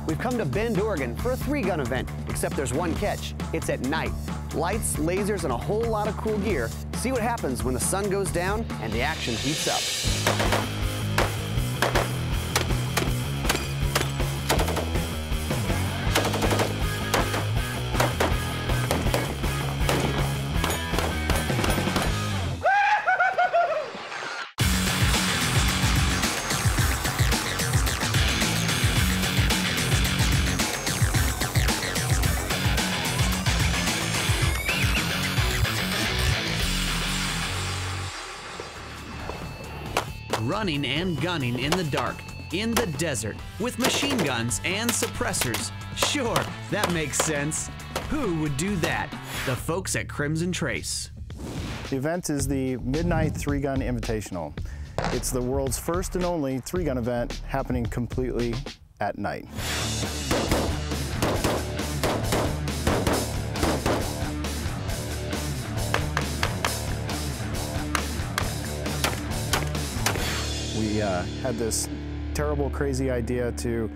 We've come to Bend, Oregon for a 3-gun event, except there's one catch. It's at night. Lights, lasers, and a whole lot of cool gear. See what happens when the sun goes down and the action heats up. Running and gunning in the dark, in the desert, with machine guns and suppressors. Sure, that makes sense. Who would do that? The folks at Crimson Trace. The event is the Midnight 3-Gun Invitational. It's the world's first and only 3-gun event happening completely at night. We had this terrible, crazy idea to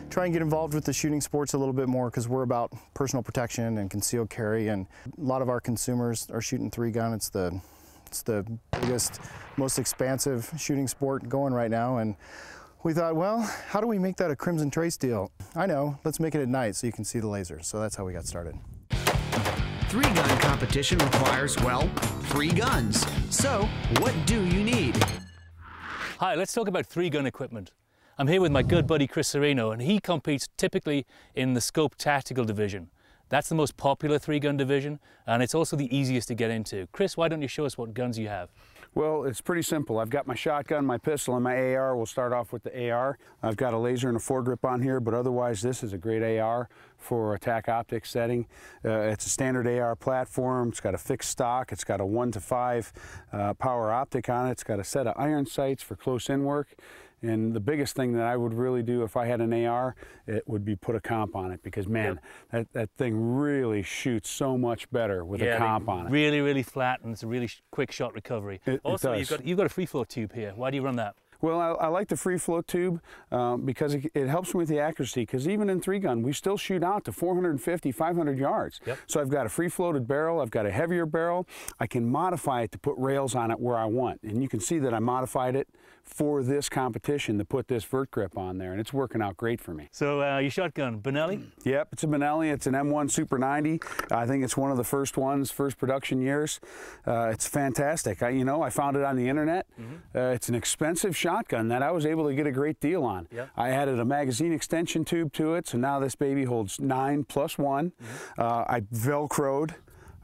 try and get involved with the shooting sports a little bit more because we're about personal protection and concealed carry, and a lot of our consumers are shooting 3-gun. It's the biggest, most expansive shooting sport going right now, and we thought, well, how do we make that a Crimson Trace deal? I know, let's make it at night so you can see the lasers. So that's how we got started. 3-gun competition requires, well, 3 guns. So, what do you need? Hi, let's talk about 3-gun equipment. I'm here with my good buddy Chris Sereno, and he competes typically in the Scope Tactical Division. That's the most popular 3-gun division, and it's also the easiest to get into. Chris, why don't you show us what guns you have? Well, it's pretty simple. I've got my shotgun, my pistol, and my AR. We'll start off with the AR. I've got a laser and a foregrip on here, but otherwise this is a great AR for a TAC optics setting. It's a standard AR platform. It's got a fixed stock. It's got a 1-to-5 power optic on it. It's got a set of iron sights for close-in work. And the biggest thing that I would really do if I had an AR, it would be put a comp on it, because man, that thing really shoots so much better with a comp on it. Really, really flat, and it's a really quick shot recovery. Also, you've got a free flow tube here. Why do you run that? Well, I like the free flow tube because it helps me with the accuracy, because even in 3-gun, we still shoot out to 450, 500 yards. Yep. So I've got a free floated barrel, I've got a heavier barrel. I can modify it to put rails on it where I want. And you can see that I modified it for this competition to put this vert grip on there, and it's working out great for me. So your shotgun, Benelli? Yep, it's a Benelli. It's an M1 Super 90. I think it's one of the first ones, first production years. It's fantastic. I found it on the internet. It's an expensive shotgun that I was able to get a great deal on. Yep. I added a magazine extension tube to it, so now this baby holds 9 + 1. I Velcroed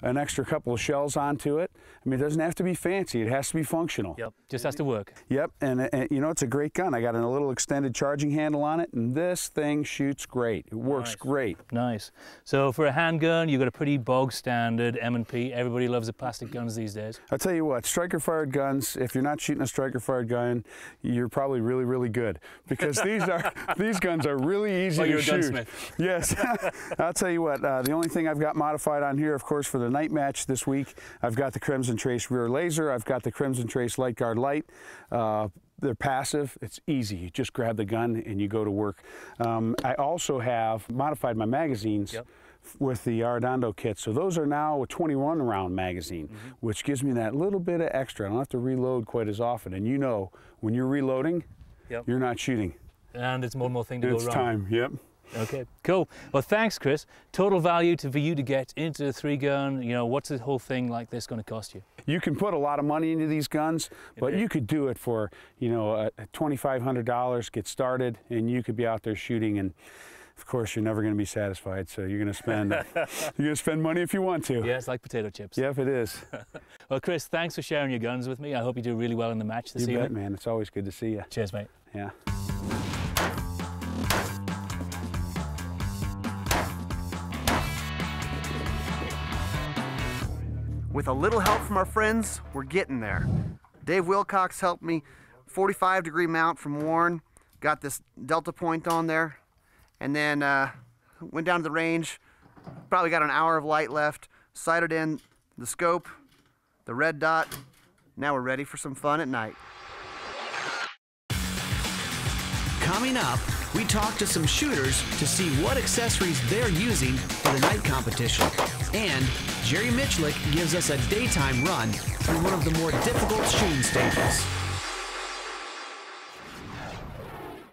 an extra couple of shells onto it. I mean, it doesn't have to be fancy. It has to be functional. Yep, just has to work. Yep, and it's a great gun. I got a little extended charging handle on it, and this thing shoots great. It works great. Nice. So for a handgun, you've got a pretty bog standard M&P. Everybody loves the plastic guns these days. I'll tell you what, striker-fired guns, if you're not shooting a striker-fired gun, you're probably really, really good, because these guns are really easy to shoot. You're a gunsmith. Yes. I'll tell you what, the only thing I've got modified on here, of course, for the night match this week, I've got the Crimson Trace rear laser. I've got the Crimson Trace light guard light. They're passive. It's easy. You just grab the gun and you go to work. I also have modified my magazines with the Arredondo kit. So those are now a 21-round magazine, which gives me that little bit of extra. I don't have to reload quite as often. And you know, when you're reloading, you're not shooting. And it's one more thing to go wrong. It's time, yep. Okay, cool. Well, thanks, Chris. Total value for you to get into the 3-gun, what's the whole thing like this going to cost you? You can put a lot of money into these guns, but you could do it for, $2,500, get started, and you could be out there shooting, and of course, you're never going to be satisfied, so you're going to spend money if you want to. Yeah, it's like potato chips. Yep, it is. Well, Chris, thanks for sharing your guns with me. I hope you do really well in the match this evening. You bet, man. It's always good to see you. Cheers, mate. Yeah. With a little help from our friends, we're getting there. Dave Wilcox helped me, 45-degree mount from Warren, got this Delta point on there, and then went down to the range, probably got an hour of light left, sighted in the scope, the red dot. Now we're ready for some fun at night. Coming up, we talk to some shooters to see what accessories they're using for the night competition. And Jerry Michlik gives us a daytime run through one of the more difficult shooting stages.